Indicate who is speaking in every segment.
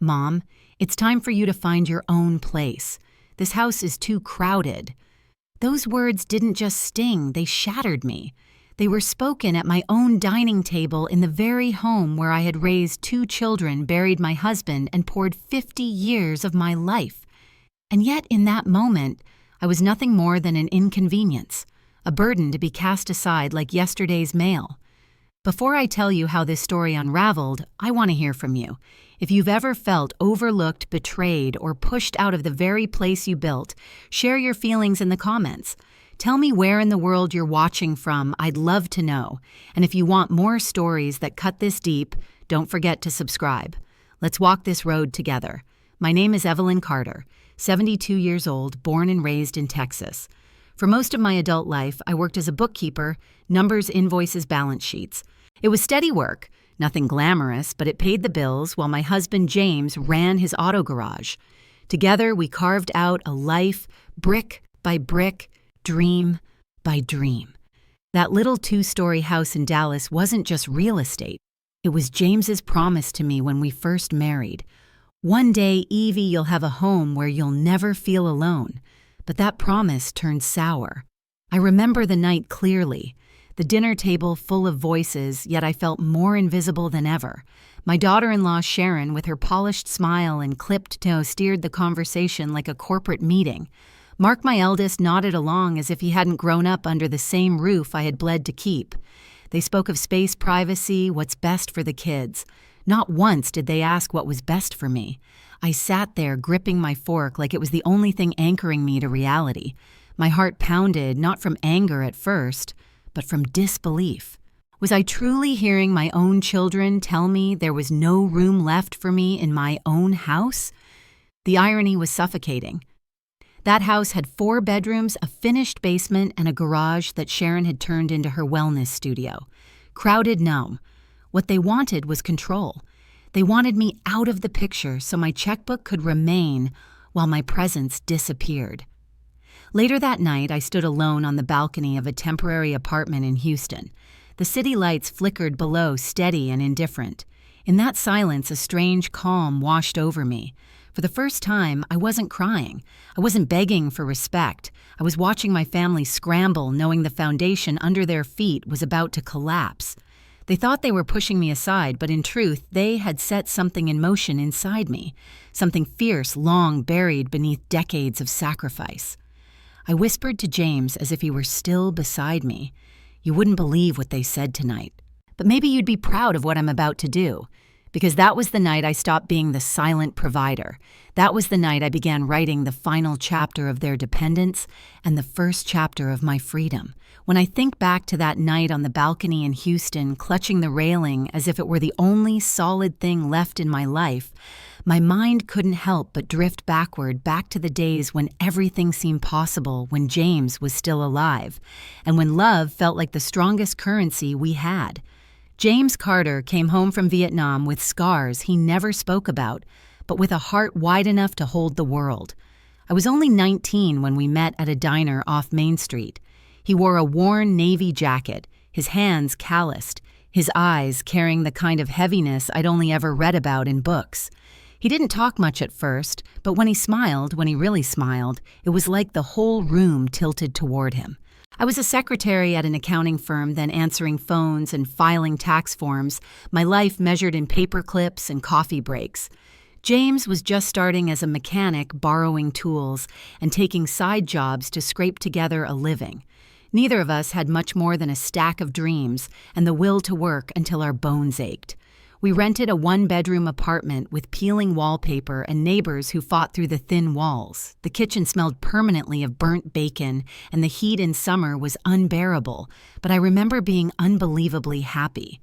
Speaker 1: "Mom, it's time for you to find your own place. This house is too crowded." Those words didn't just sting, they shattered me. They were spoken at my own dining table in the very home where I had raised 2 children, buried my husband, and poured 50 years of my life. And yet, in that moment, I was nothing more than an inconvenience, a burden to be cast aside like yesterday's mail. Before I tell you how this story unraveled, I want to hear from you. If you've ever felt overlooked, betrayed, or pushed out of the very place you built, share your feelings in the comments. Tell me where in the world you're watching from. I'd love to know. And if you want more stories that cut this deep, don't forget to subscribe. Let's walk this road together. My name is Evelyn Carter, 72 years old, born and raised in Texas. For most of my adult life, I worked as a bookkeeper, numbers, invoices, balance sheets. It was steady work, nothing glamorous, but it paid the bills while my husband James ran his auto garage. Together, we carved out a life, brick by brick, dream by dream. That little 2-story house in Dallas wasn't just real estate. It was James's promise to me when we first married. "One day, Evie, you'll have a home where you'll never feel alone." But that promise turned sour. I remember the night clearly. The dinner table full of voices, yet I felt more invisible than ever. My daughter-in-law, Sharon, with her polished smile and clipped toe, steered the conversation like a corporate meeting. Mark, my eldest, nodded along as if he hadn't grown up under the same roof I had bled to keep. They spoke of space, privacy, what's best for the kids. Not once did they ask what was best for me. I sat there gripping my fork like it was the only thing anchoring me to reality. My heart pounded, not from anger at first, but from disbelief. Was I truly hearing my own children tell me there was no room left for me in my own house? The irony was suffocating. That house had 4 bedrooms, a finished basement, and a garage that Sharon had turned into her wellness studio. Crowded? No. What they wanted was control. They wanted me out of the picture so my checkbook could remain while my presence disappeared. Later that night, I stood alone on the balcony of a temporary apartment in Houston. The city lights flickered below, steady and indifferent. In that silence, a strange calm washed over me. For the first time, I wasn't crying. I wasn't begging for respect. I was watching my family scramble, knowing the foundation under their feet was about to collapse. They thought they were pushing me aside, but in truth, they had set something in motion inside me, something fierce, long buried beneath decades of sacrifice. I whispered to James as if he were still beside me. "You wouldn't believe what they said tonight. But maybe you'd be proud of what I'm about to do." Because that was the night I stopped being the silent provider. That was the night I began writing the final chapter of their dependence and the first chapter of my freedom. When I think back to that night on the balcony in Houston, clutching the railing as if it were the only solid thing left in my life, my mind couldn't help but drift backward, back to the days when everything seemed possible, when James was still alive, and when love felt like the strongest currency we had. James Carter came home from Vietnam with scars he never spoke about, but with a heart wide enough to hold the world. I was only 19 when we met at a diner off Main Street. He wore a worn navy jacket, his hands calloused, his eyes carrying the kind of heaviness I'd only ever read about in books. He didn't talk much at first, but when he really smiled, it was like the whole room tilted toward him. I was a secretary at an accounting firm, then answering phones and filing tax forms, my life measured in paper clips and coffee breaks. James was just starting as a mechanic, borrowing tools and taking side jobs to scrape together a living. Neither of us had much more than a stack of dreams and the will to work until our bones ached. We rented a 1-bedroom apartment with peeling wallpaper and neighbors who fought through the thin walls. The kitchen smelled permanently of burnt bacon, and the heat in summer was unbearable, but I remember being unbelievably happy.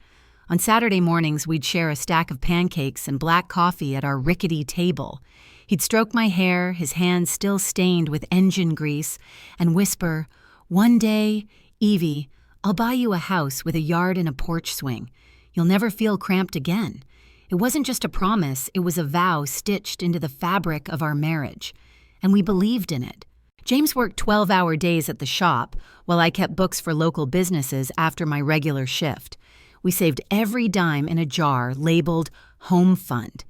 Speaker 1: On Saturday mornings, we'd share a stack of pancakes and black coffee at our rickety table. He'd stroke my hair, his hands still stained with engine grease, and whisper, "One day, Evie, I'll buy you a house with a yard and a porch swing. You'll never feel cramped again." It wasn't just a promise, it was a vow stitched into the fabric of our marriage. And we believed in it. James worked 12-hour days at the shop, while I kept books for local businesses after my regular shift. We saved every dime in a jar labeled Home Fund.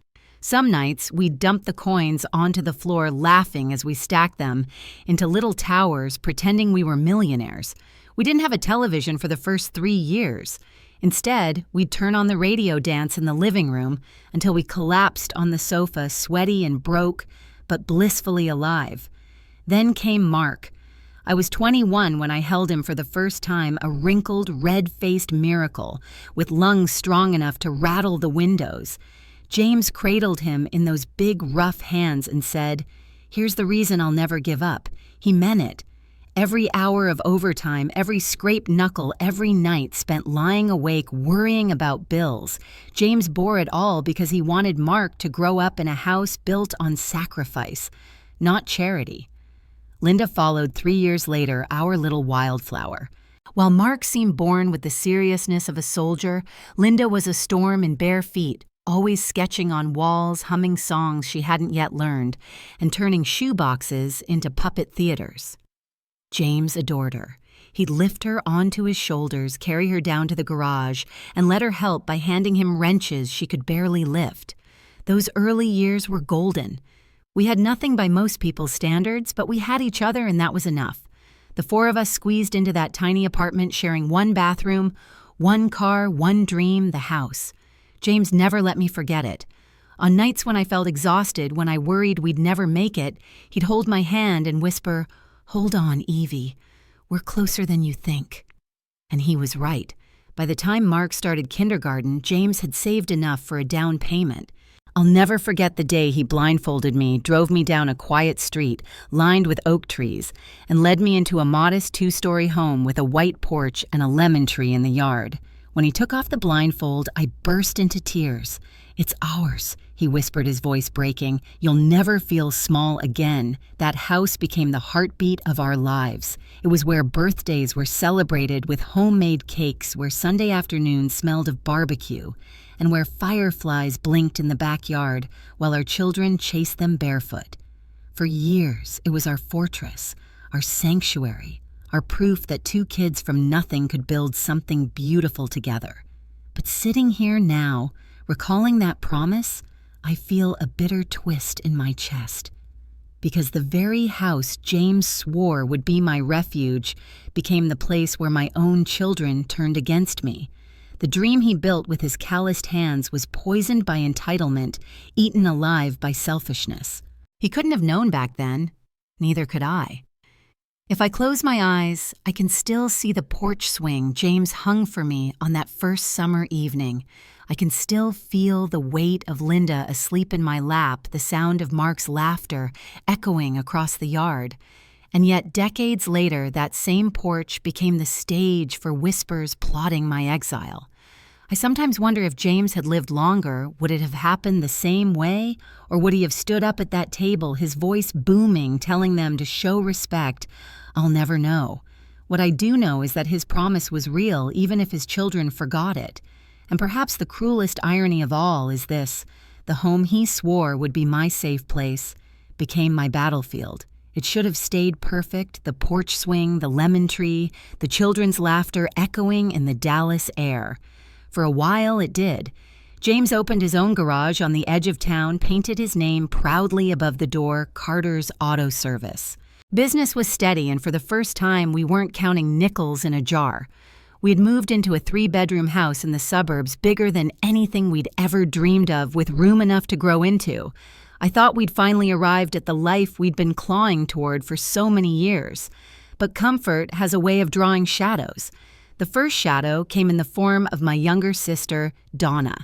Speaker 1: Some nights, we'd dump the coins onto the floor laughing as we stacked them into little towers, pretending we were millionaires. We didn't have a television for the first 3 years. Instead, we'd turn on the radio dance in the living room until we collapsed on the sofa, sweaty and broke, but blissfully alive. Then came Mark. I was 21 when I held him for the first time, a wrinkled, red-faced miracle with lungs strong enough to rattle the windows. James cradled him in those big, rough hands and said, "Here's the reason I'll never give up." He meant it. Every hour of overtime, every scraped knuckle, every night spent lying awake worrying about bills. James bore it all because he wanted Mark to grow up in a house built on sacrifice, not charity. Linda followed 3 years later, our little wildflower. While Mark seemed born with the seriousness of a soldier, Linda was a storm in bare feet, always sketching on walls, humming songs she hadn't yet learned, and turning shoeboxes into puppet theaters. James adored her. He'd lift her onto his shoulders, carry her down to the garage, and let her help by handing him wrenches she could barely lift. Those early years were golden. We had nothing by most people's standards, but we had each other and that was enough. The 4 of us squeezed into that tiny apartment, sharing one bathroom, one car, one dream, the house. James never let me forget it. On nights when I felt exhausted, when I worried we'd never make it, he'd hold my hand and whisper, "Hold on, Evie. We're closer than you think." And he was right. By the time Mark started kindergarten, James had saved enough for a down payment. I'll never forget the day he blindfolded me, drove me down a quiet street lined with oak trees, and led me into a modest 2-story home with a white porch and a lemon tree in the yard. When he took off the blindfold, I burst into tears. "It's ours," he whispered, his voice breaking. "You'll never feel small again." That house became the heartbeat of our lives. It was where birthdays were celebrated with homemade cakes, where Sunday afternoons smelled of barbecue, and where fireflies blinked in the backyard while our children chased them barefoot. For years, it was our fortress, our sanctuary, our proof that 2 kids from nothing could build something beautiful together. But sitting here now, recalling that promise, I feel a bitter twist in my chest. Because the very house James swore would be my refuge became the place where my own children turned against me. The dream he built with his calloused hands was poisoned by entitlement, eaten alive by selfishness. He couldn't have known back then. Neither could I. If I close my eyes, I can still see the porch swing James hung for me on that first summer evening. I can still feel the weight of Linda asleep in my lap, the sound of Mark's laughter echoing across the yard. And yet decades later, that same porch became the stage for whispers plotting my exile. I sometimes wonder if James had lived longer, would it have happened the same way? Or would he have stood up at that table, his voice booming, telling them to show respect? I'll never know. What I do know is that his promise was real, even if his children forgot it. And perhaps the cruelest irony of all is this: the home he swore would be my safe place became my battlefield. It should have stayed perfect, the porch swing, the lemon tree, the children's laughter echoing in the Dallas air. For a while it did. James opened his own garage on the edge of town, painted his name proudly above the door, Carter's Auto Service. Business was steady, and for the first time we weren't counting nickels in a jar. We had moved into a 3-bedroom house in the suburbs, bigger than anything we'd ever dreamed of, with room enough to grow into. I thought we'd finally arrived at the life we'd been clawing toward for so many years. But comfort has a way of drawing shadows. The first shadow came in the form of my younger sister, Donna.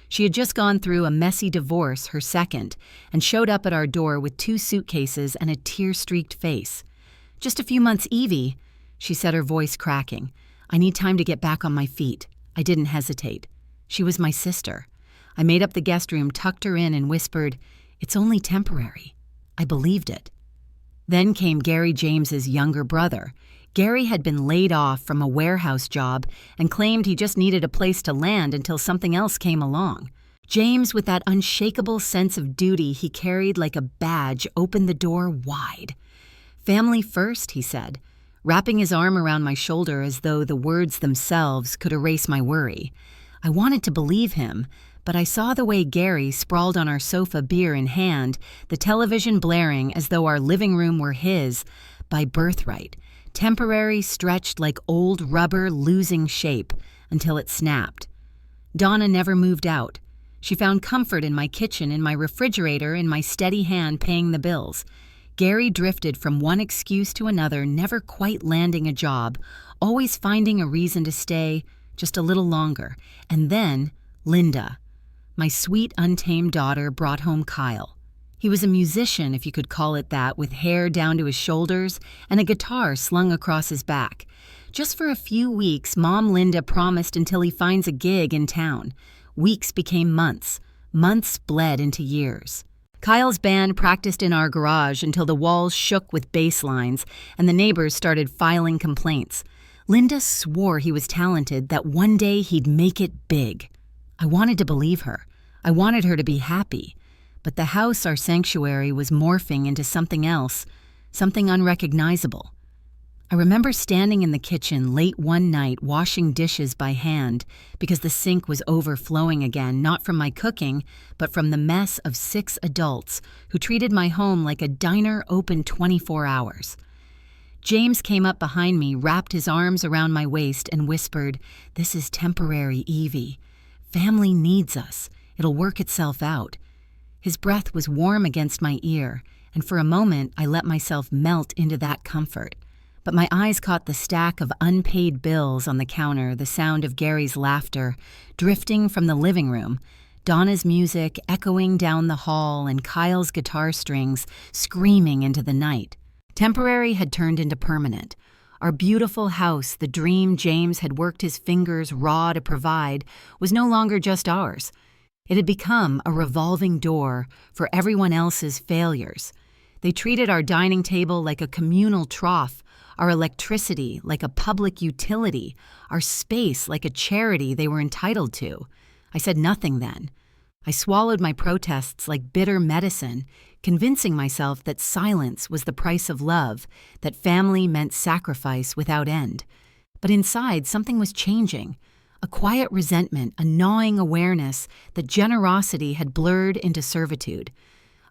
Speaker 1: She had just gone through a messy divorce, her second, and showed up at our door with 2 suitcases and a tear-streaked face. "Just a few months, Evie," she said, her voice cracking. "I need time to get back on my feet." I didn't hesitate. She was my sister. I made up the guest room, tucked her in, and whispered, "It's only temporary." I believed it. Then came Gary James's younger brother. Gary had been laid off from a warehouse job and claimed he just needed a place to land until something else came along. James, with that unshakable sense of duty he carried like a badge, opened the door wide. "Family first," he said, wrapping his arm around my shoulder as though the words themselves could erase my worry. I wanted to believe him, but I saw the way Gary sprawled on our sofa, beer in hand, the television blaring as though our living room were his by birthright, temporary, stretched like old rubber, losing shape until it snapped. Donna never moved out. She found comfort in my kitchen, in my refrigerator, in my steady hand paying the bills. Gary drifted from one excuse to another, never quite landing a job, always finding a reason to stay just a little longer. And then Linda, my sweet, untamed daughter, brought home Kyle. He was a musician, if you could call it that, with hair down to his shoulders and a guitar slung across his back. Just for a few weeks, Mom Linda promised until he finds a gig in town. Weeks became months. Months bled into years. Kyle's band practiced in our garage until the walls shook with bass lines and the neighbors started filing complaints. Linda swore he was talented, that one day he'd make it big. I wanted to believe her. I wanted her to be happy. But the house, our sanctuary, was morphing into something else, something unrecognizable. I remember standing in the kitchen late one night washing dishes by hand because the sink was overflowing again, not from my cooking, but from the mess of 6 adults who treated my home like a diner open 24 hours. James came up behind me, wrapped his arms around my waist, and whispered, "This is temporary, Evie. Family needs us. It'll work itself out." His breath was warm against my ear, and for a moment I let myself melt into that comfort. But my eyes caught the stack of unpaid bills on the counter, the sound of Gary's laughter drifting from the living room, Donna's music echoing down the hall, and Kyle's guitar strings screaming into the night. Temporary had turned into permanent. Our beautiful house, the dream James had worked his fingers raw to provide, was no longer just ours. It had become a revolving door for everyone else's failures. They treated our dining table like a communal trough, our electricity like a public utility, our space like a charity they were entitled to. I said nothing then. I swallowed my protests like bitter medicine, convincing myself that silence was the price of love, that family meant sacrifice without end. But inside, something was changing. A quiet resentment, a gnawing awareness that generosity had blurred into servitude.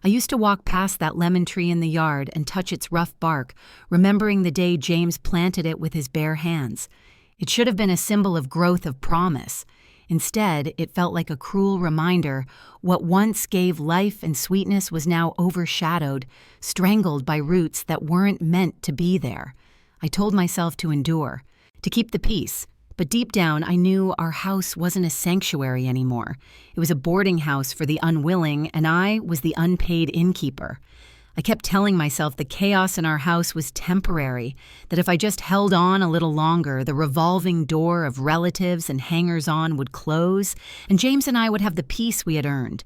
Speaker 1: I used to walk past that lemon tree in the yard and touch its rough bark, remembering the day James planted it with his bare hands. It should have been a symbol of growth, of promise. Instead, it felt like a cruel reminder. What once gave life and sweetness was now overshadowed, strangled by roots that weren't meant to be there. I told myself to endure, to keep the peace. But deep down, I knew our house wasn't a sanctuary anymore. It was a boarding house for the unwilling, and I was the unpaid innkeeper. I kept telling myself the chaos in our house was temporary, that if I just held on a little longer, the revolving door of relatives and hangers-on would close, and James and I would have the peace we had earned.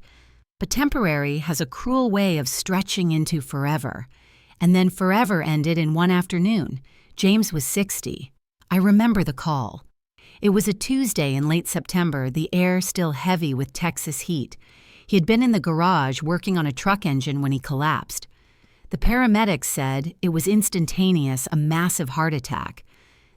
Speaker 1: But temporary has a cruel way of stretching into forever. And then forever ended in one afternoon. James was 60. I remember the call. It was a Tuesday in late September, the air still heavy with Texas heat. He had been in the garage working on a truck engine when he collapsed. The paramedics said it was instantaneous, a massive heart attack.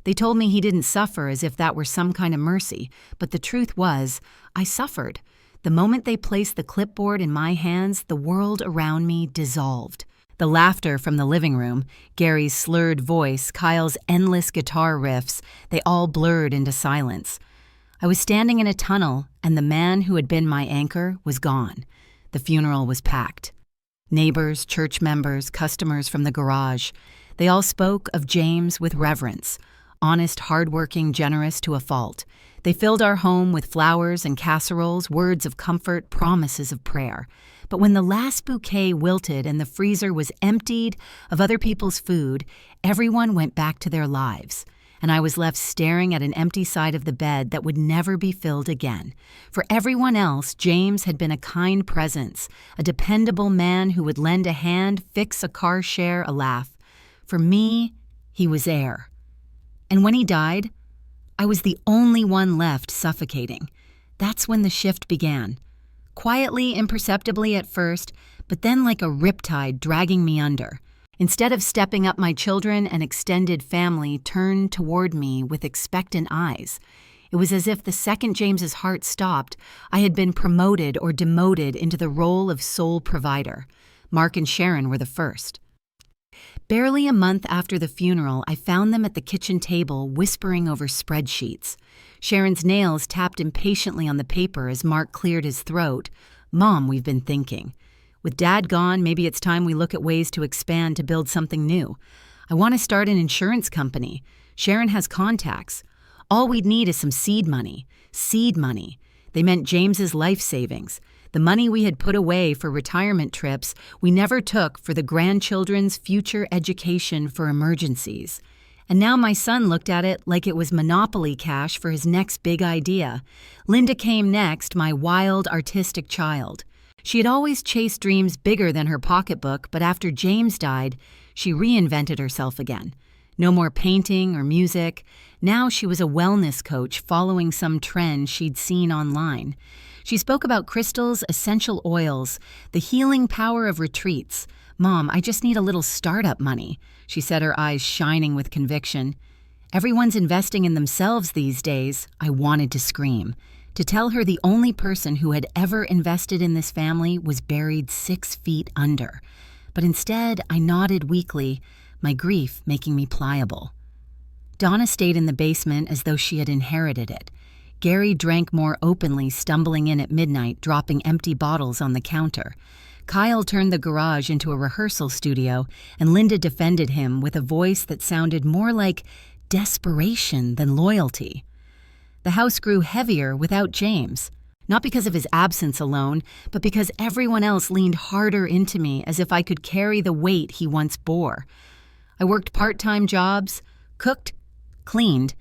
Speaker 1: They told me he didn't suffer as if that were some kind of mercy, but the truth was, I suffered. The moment they placed the clipboard in my hands, the world around me dissolved. The laughter from the living room, Gary's slurred voice, Kyle's endless guitar riffs, they all blurred into silence. I was standing in a tunnel, and the man who had been my anchor was gone. The funeral was packed. Neighbors, church members, customers from the garage, they all spoke of James with reverence. Honest, hardworking, generous to a fault. They filled our home with flowers and casseroles, words of comfort, promises of prayer. But when the last bouquet wilted and the freezer was emptied of other people's food, everyone went back to their lives, and I was left staring at an empty side of the bed that would never be filled again. For everyone else, James had been a kind presence, a dependable man who would lend a hand, fix a car share, a laugh. For me, he was air. And when he died, I was the only one left suffocating. That's when the shift began. Quietly, imperceptibly at first, but then like a riptide dragging me under. Instead of stepping up, my children and extended family turned toward me with expectant eyes. It was as if the second James's heart stopped, I had been promoted or demoted into the role of sole provider. Mark and Sharon were the first. Barely a month after the funeral, I found them at the kitchen table whispering over spreadsheets. Sharon's nails tapped impatiently on the paper as Mark cleared his throat. "Mom, we've been thinking. With Dad gone, maybe it's time we look at ways to expand to build something new. I want to start an insurance company. Sharon has contacts. All we'd need is some seed money." Seed money. They meant James's life savings. The money we had put away for retirement trips we never took for the grandchildren's future education for emergencies. And now my son looked at it like it was monopoly cash for his next big idea. Linda came next, my wild, artistic child. She had always chased dreams bigger than her pocketbook, but after James died, she reinvented herself again. No more painting or music. Now she was a wellness coach following some trend she'd seen online. She spoke about crystals, essential oils, the healing power of retreats. "Mom, I just need a little startup money," she said, her eyes shining with conviction. "Everyone's investing in themselves these days." I wanted to scream. To tell her the only person who had ever invested in this family was buried 6 feet under. But instead, I nodded weakly, my grief making me pliable. Donna stayed in the basement as though she had inherited it. Gary drank more openly, stumbling in at midnight, dropping empty bottles on the counter. Kyle turned the garage into a rehearsal studio, and Linda defended him with a voice that sounded more like desperation than loyalty. The house grew heavier without James, not because of his absence alone, but because everyone else leaned harder into me as if I could carry the weight he once bore. I worked part-time jobs, cooked, cleaned,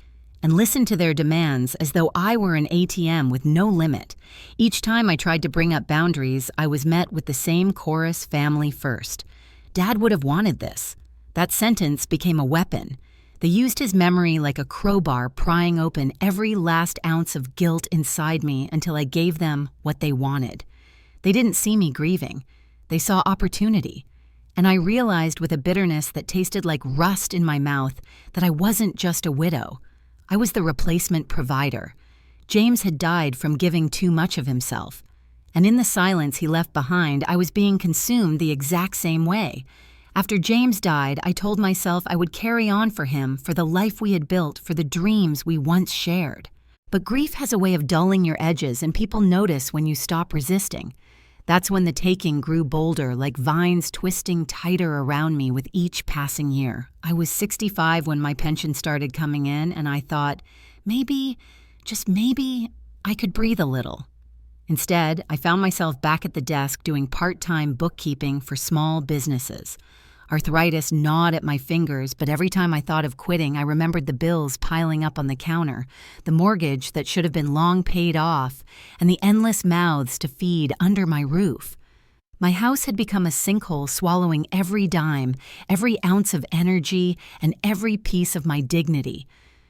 Speaker 1: and listened to their demands as though I were an ATM with no limit. Each time I tried to bring up boundaries, I was met with the same chorus, "family first." Dad would have wanted this. That sentence became a weapon. They used his memory like a crowbar, prying open every last ounce of guilt inside me until I gave them what they wanted. They didn't see me grieving. They saw opportunity. And I realized with a bitterness that tasted like rust in my mouth that I wasn't just a widow. I was the replacement provider. James had died from giving too much of himself. And in the silence he left behind, I was being consumed the exact same way. After James died, I told myself I would carry on for him, for the life we had built, for the dreams we once shared. But grief has a way of dulling your edges, and people notice when you stop resisting. That's when the taking grew bolder, like vines twisting tighter around me with each passing year. I was 65 when my pension started coming in, and I thought, maybe, just maybe, I could breathe a little. Instead, I found myself back at the desk doing part-time bookkeeping for small businesses. Arthritis gnawed at my fingers, but every time I thought of quitting, I remembered the bills piling up on the counter, the mortgage that should have been long paid off, and the endless mouths to feed under my roof. My house had become a sinkhole swallowing every dime, every ounce of energy, and every piece of my dignity.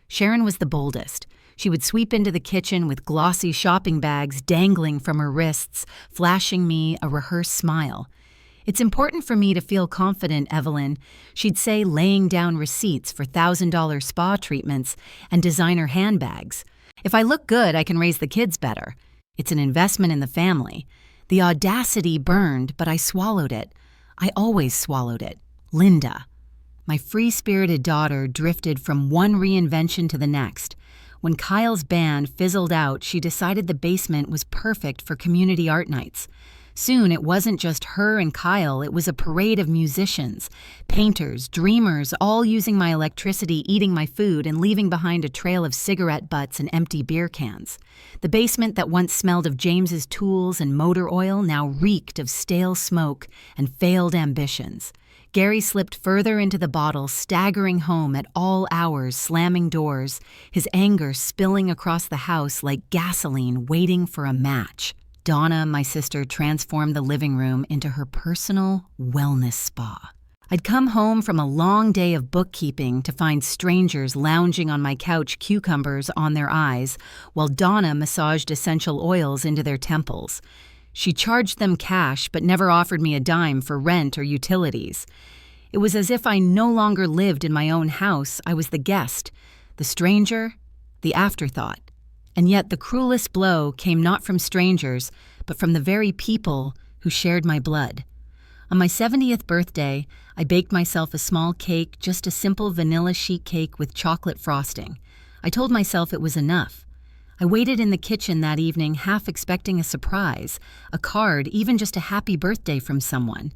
Speaker 1: Sharon was the boldest. She would sweep into the kitchen with glossy shopping bags dangling from her wrists, flashing me a rehearsed smile. "It's important for me to feel confident, Evelyn," she'd say, laying down receipts for $1,000 spa treatments and designer handbags. "If I look good, I can raise the kids better. It's an investment in the family." The audacity burned, but I swallowed it. I always swallowed it. Linda. My free-spirited daughter drifted from one reinvention to the next. When Kyle's band fizzled out, she decided the basement was perfect for community art nights. Soon, it wasn't just her and Kyle, it was a parade of musicians, painters, dreamers, all using my electricity, eating my food, and leaving behind a trail of cigarette butts and empty beer cans. The basement that once smelled of James's tools and motor oil now reeked of stale smoke and failed ambitions. Gary slipped further into the bottle, staggering home at all hours, slamming doors, his anger spilling across the house like gasoline waiting for a match. Donna, my sister, transformed the living room into her personal wellness spa. I'd come home from a long day of bookkeeping to find strangers lounging on my couch, cucumbers on their eyes, while Donna massaged essential oils into their temples. She charged them cash but never offered me a dime for rent or utilities. It was as if I no longer lived in my own house. I was the guest, the stranger, the afterthought. And yet the cruelest blow came not from strangers, but from the very people who shared my blood. On my 70th birthday, I baked myself a small cake, just a simple vanilla sheet cake with chocolate frosting. I told myself it was enough. I waited in the kitchen that evening, half expecting a surprise, a card, even just a happy birthday from someone.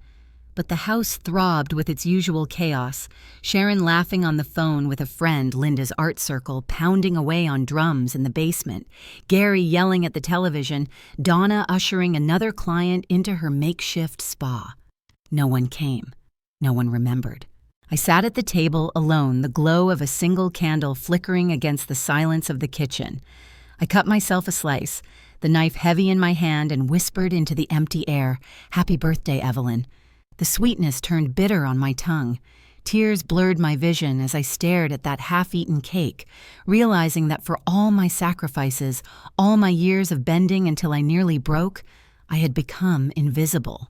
Speaker 1: But the house throbbed with its usual chaos, Sharon laughing on the phone with a friend, Linda's art circle, pounding away on drums in the basement, Gary yelling at the television, Donna ushering another client into her makeshift spa. No one came. No one remembered. I sat at the table alone, the glow of a single candle flickering against the silence of the kitchen. I cut myself a slice, the knife heavy in my hand, and whispered into the empty air, "Happy birthday, Evelyn." The sweetness turned bitter on my tongue. Tears blurred my vision as I stared at that half-eaten cake, realizing that for all my sacrifices, all my years of bending until I nearly broke, I had become invisible.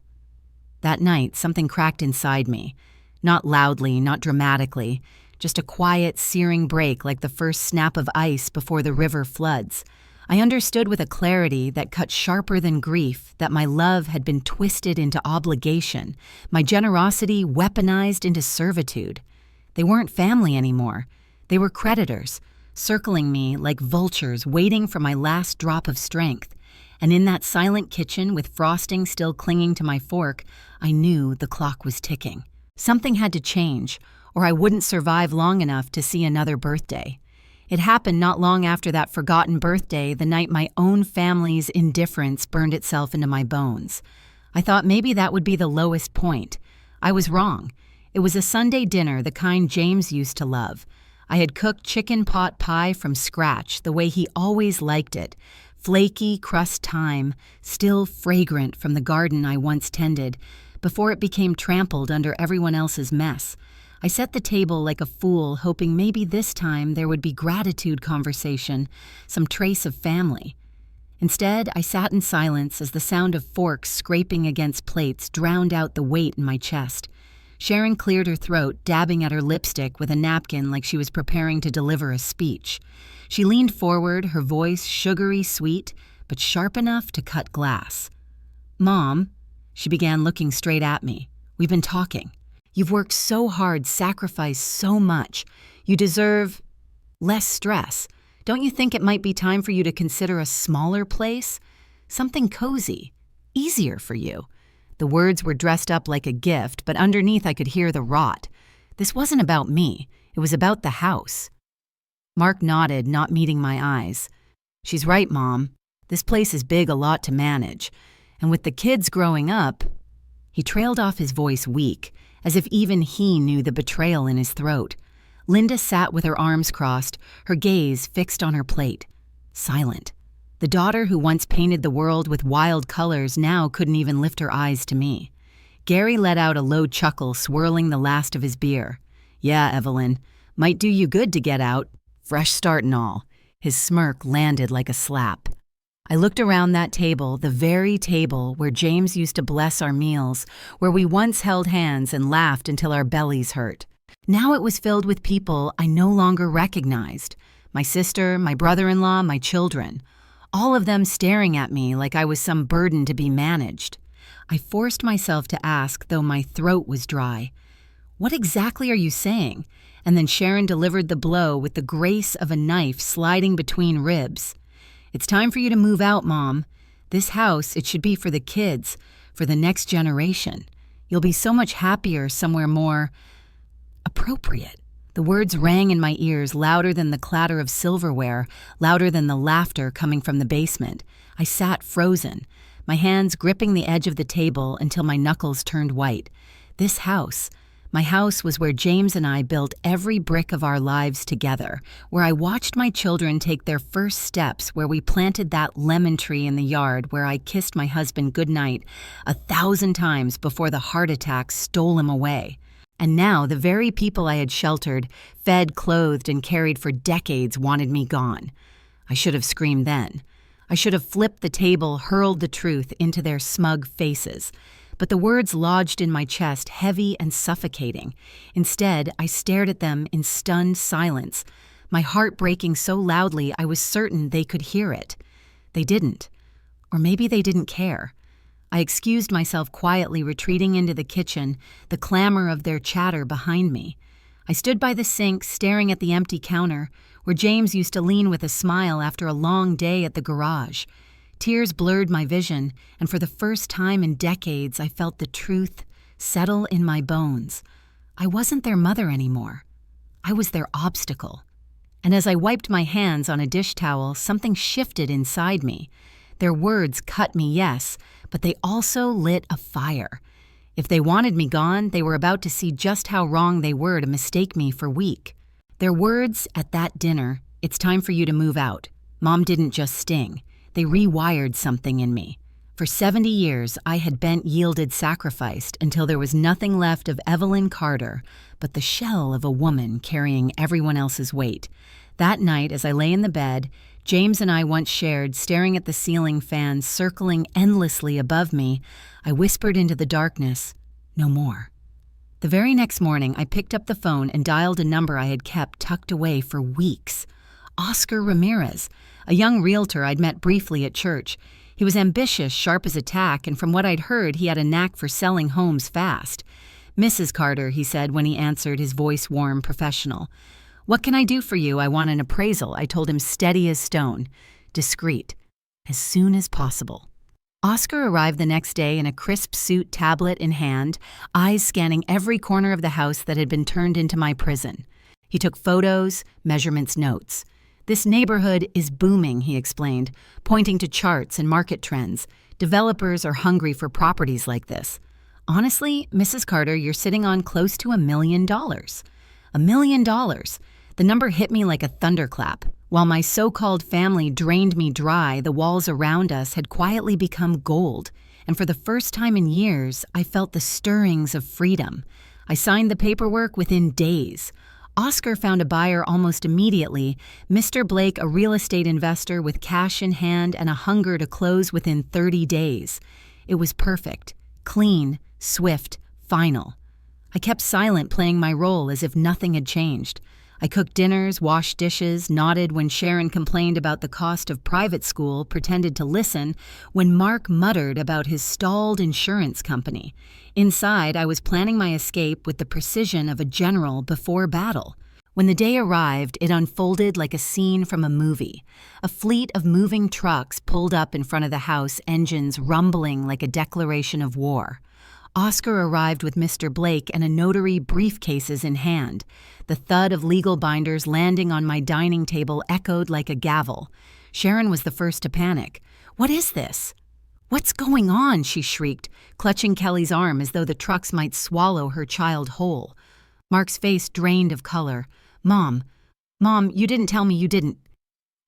Speaker 1: That night, something cracked inside me. Not loudly, not dramatically, just a quiet, searing break like the first snap of ice before the river floods. I understood with a clarity that cut sharper than grief that my love had been twisted into obligation, my generosity weaponized into servitude. They weren't family anymore. They were creditors, circling me like vultures waiting for my last drop of strength. And in that silent kitchen with frosting still clinging to my fork, I knew the clock was ticking. Something had to change, or I wouldn't survive long enough to see another birthday. It happened not long after that forgotten birthday, the night my own family's indifference burned itself into my bones. I thought maybe that would be the lowest point. I was wrong. It was a Sunday dinner, the kind James used to love. I had cooked chicken pot pie from scratch, the way he always liked it. Flaky crust thyme, still fragrant from the garden I once tended, before it became trampled under everyone else's mess. I set the table like a fool, hoping maybe this time there would be gratitude conversation, some trace of family. Instead, I sat in silence as the sound of forks scraping against plates drowned out the weight in my chest. Sharon cleared her throat, dabbing at her lipstick with a napkin like she was preparing to deliver a speech. She leaned forward, her voice sugary sweet, but sharp enough to cut glass. "Mom," she began, looking straight at me. "We've been talking. You've worked so hard, sacrificed so much. You deserve less stress. Don't you think it might be time for you to consider a smaller place? Something cozy, easier for you?" The words were dressed up like a gift, but underneath I could hear the rot. This wasn't about me. It was about the house. Mark nodded, not meeting my eyes. "She's right, Mom. This place is big, a lot to manage. And with the kids growing up..." He trailed off, his voice weak, as if even he knew the betrayal in his throat. Linda sat with her arms crossed, her gaze fixed on her plate. Silent. The daughter who once painted the world with wild colors now couldn't even lift her eyes to me. Gary let out a low chuckle, swirling the last of his beer. "Yeah, Evelyn. Might do you good to get out. Fresh start and all." His smirk landed like a slap. I looked around that table, the very table where James used to bless our meals, where we once held hands and laughed until our bellies hurt. Now it was filled with people I no longer recognized. My sister, my brother-in-law, my children. All of them staring at me like I was some burden to be managed. I forced myself to ask, though my throat was dry, "What exactly are you saying?" And then Sharon delivered the blow with the grace of a knife sliding between ribs. "It's time for you to move out, Mom. This house, it should be for the kids, for the next generation. You'll be so much happier somewhere more appropriate." The words rang in my ears louder than the clatter of silverware, louder than the laughter coming from the basement. I sat frozen, my hands gripping the edge of the table until my knuckles turned white. This house, my house, was where James and I built every brick of our lives together, where I watched my children take their first steps, where we planted that lemon tree in the yard, where I kissed my husband goodnight 1,000 times before the heart attack stole him away. And now the very people I had sheltered, fed, clothed, and carried for decades wanted me gone. I should have screamed then. I should have flipped the table, hurled the truth into their smug faces. But the words lodged in my chest, heavy and suffocating. Instead, I stared at them in stunned silence. my heart breaking so loudly I was certain they could hear it. They didn't. Or maybe they didn't care. I excused myself quietly, retreating into the kitchen, the clamor of their chatter behind me. I stood by the sink, staring at the empty counter, where James used to lean with a smile after a long day at the garage. Tears blurred my vision, and for the first time in decades I felt the truth settle in my bones. I wasn't their mother anymore. I was their obstacle. And as I wiped my hands on a dish towel, something shifted inside me. Their words cut me, yes, but they also lit a fire. If they wanted me gone, they were about to see just how wrong they were to mistake me for weak. Their words at that dinner, "It's time for you to move out," Mom, didn't just sting. They rewired something in me. For 70 years, I had bent, yielded, sacrificed until there was nothing left of Evelyn Carter but the shell of a woman carrying everyone else's weight. That night, as I lay in the bed James and I once shared, staring at the ceiling fan circling endlessly above me, I whispered into the darkness, "No more." The very next morning, I picked up the phone and dialed a number I had kept tucked away for weeks. Oscar Ramirez, a young realtor I'd met briefly at church. He was ambitious, sharp as a tack, and from what I'd heard, he had a knack for selling homes fast. "Mrs. Carter," he said when he answered, his voice warm, professional. "What can I do for you? I want an appraisal," I told him, steady as stone. Discreet. As soon as possible. Oscar arrived the next day in a crisp suit, tablet in hand, eyes scanning every corner of the house that had been turned into my prison. He took photos, measurements, notes. "This neighborhood is booming," he explained, pointing to charts and market trends. "Developers are hungry for properties like this. Honestly, Mrs. Carter, you're sitting on close to $1 million. $1 million. The number hit me like a thunderclap. While my so-called family drained me dry, the walls around us had quietly become gold, and for the first time in years, I felt the stirrings of freedom. I signed the paperwork within days. Oscar found a buyer almost immediately, Mr. Blake, a real estate investor with cash in hand and a hunger to close within 30 days. It was perfect, clean, swift, final. I kept silent, playing my role as if nothing had changed. I cooked dinners, washed dishes, nodded when Sharon complained about the cost of private school, pretended to listen when Mark muttered about his stalled insurance company. Inside, I was planning my escape with the precision of a general before battle. When the day arrived, it unfolded like a scene from a movie. A fleet of moving trucks pulled up in front of the house, engines rumbling like a declaration of war. Oscar arrived with Mr. Blake and a notary, briefcases in hand. The thud of legal binders landing on my dining table echoed like a gavel. Sharon was the first to panic. "What is this?" "What's going on?" she shrieked, clutching Kelly's arm as though the trucks might swallow her child whole. Mark's face drained of color. Mom, you didn't tell me you didn't."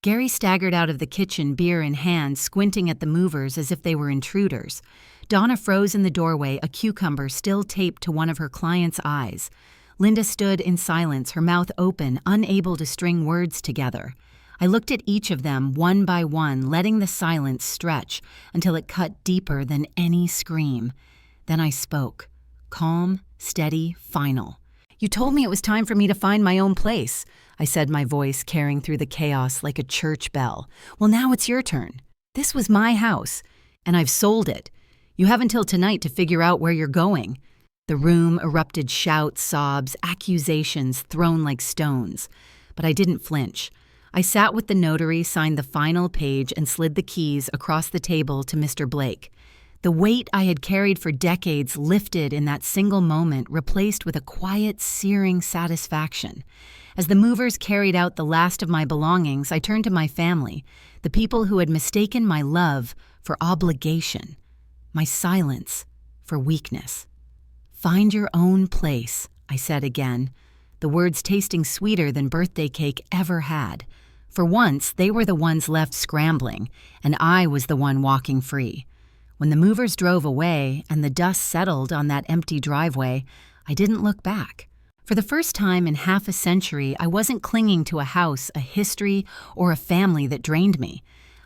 Speaker 1: Gary staggered out of the kitchen, beer in hand, squinting at the movers as if they were intruders. Donna froze in the doorway, a cucumber still taped to one of her client's eyes. Linda stood in silence, her mouth open, unable to string words together. I looked at each of them, one by one, letting the silence stretch until it cut deeper than any scream. Then I spoke. Calm, steady, final. "You told me it was time for me to find my own place," I said, my voice carrying through the chaos like a church bell. "Well, now it's your turn. This was my house, and I've sold it. You have until tonight to figure out where you're going." The room erupted, shouts, sobs, accusations thrown like stones. But I didn't flinch. I sat with the notary, signed the final page, and slid the keys across the table to Mr. Blake. The weight I had carried for decades lifted in that single moment, replaced with a quiet, searing satisfaction. As the movers carried out the last of my belongings, I turned to my family, the people who had mistaken my love for obligation, my silence for weakness. "Find your own place," I said again, the words tasting sweeter than birthday cake ever had. For once, they were the ones left scrambling, and I was the one walking free. When the movers drove away and the dust settled on that empty driveway, I didn't look back. For the first time in half a century, I wasn't clinging to a house, a history, or a family that drained me.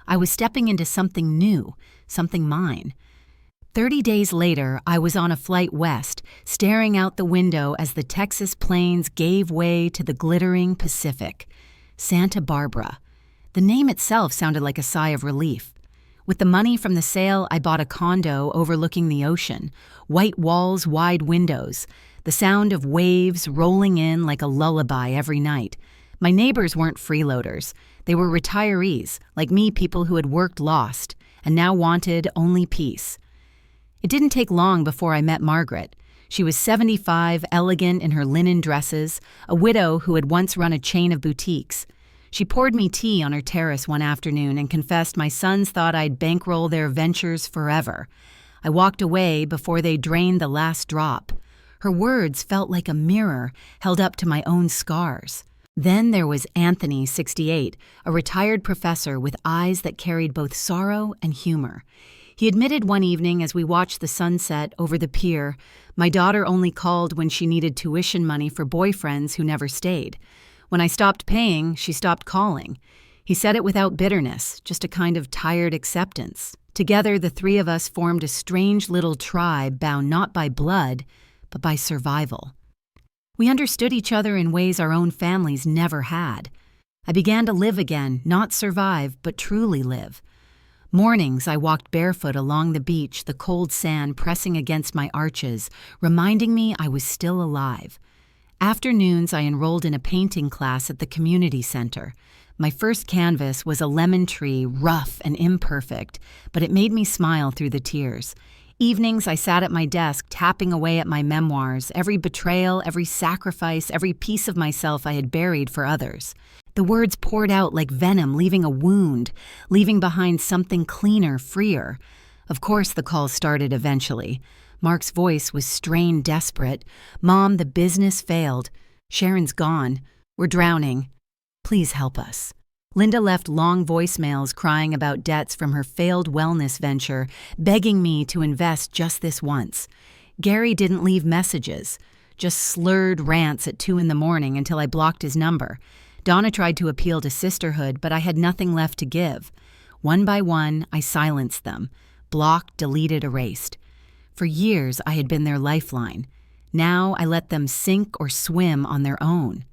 Speaker 1: I was stepping into something new, something mine. 30 days later, I was on a flight west, staring out the window as the Texas plains gave way to the glittering Pacific. Santa Barbara. The name itself sounded like a sigh of relief. With the money from the sale, I bought a condo overlooking the ocean. White walls, wide windows. The sound of waves rolling in like a lullaby every night. My neighbors weren't freeloaders. They were retirees, like me, people who had worked lost, and now wanted only peace. It didn't take long before I met Margaret. She was 75, elegant in her linen dresses, a widow who had once run a chain of boutiques. She poured me tea on her terrace one afternoon and confessed my sons thought I'd bankroll their ventures forever. I walked away before they drained the last drop. Her words felt like a mirror held up to my own scars. Then there was Anthony, 68, a retired professor with eyes that carried both sorrow and humor. He admitted one evening as we watched the sunset over the pier, my daughter only called when she needed tuition money for boyfriends who never stayed. When I stopped paying, she stopped calling. He said it without bitterness, just a kind of tired acceptance. Together, the three of us formed a strange little tribe bound not by blood, but by survival. We understood each other in ways our own families never had. I began to live again, not survive, but truly live. Mornings, I walked barefoot along the beach, the cold sand pressing against my arches, reminding me I was still alive. Afternoons, I enrolled in a painting class at the community center. My first canvas was a lemon tree, rough and imperfect, but it made me smile through the tears. Evenings, I sat at my desk, tapping away at my memoirs, every betrayal, every sacrifice, every piece of myself I had buried for others. The words poured out like venom, leaving a wound, leaving behind something cleaner, freer. Of course, the calls started eventually. Mark's voice was strained, desperate. "Mom, the business failed. Sharon's gone. We're drowning. Please help us." Linda left long voicemails crying about debts from her failed wellness venture, begging me to invest just this once. Gary didn't leave messages, just slurred rants at 2 a.m. until I blocked his number. Donna tried to appeal to sisterhood, but I had nothing left to give. One by one, I silenced them. Blocked, deleted, erased. For years, I had been their lifeline. Now, I let them sink or swim on their own.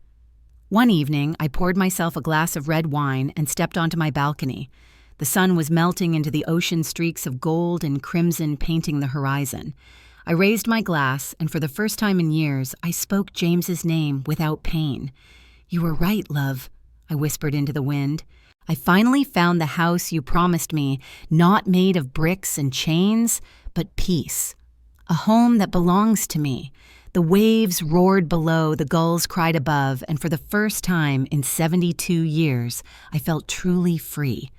Speaker 1: One evening, I poured myself a glass of red wine and stepped onto my balcony. The sun was melting into the ocean streaks of gold and crimson painting the horizon. I raised my glass, and for the first time in years, I spoke James's name without pain. "You were right, love," I whispered into the wind. "I finally found the house you promised me, not made of bricks and chains, but peace. A home that belongs to me." The waves roared below, the gulls cried above, and for the first time in 72 years, I felt truly free.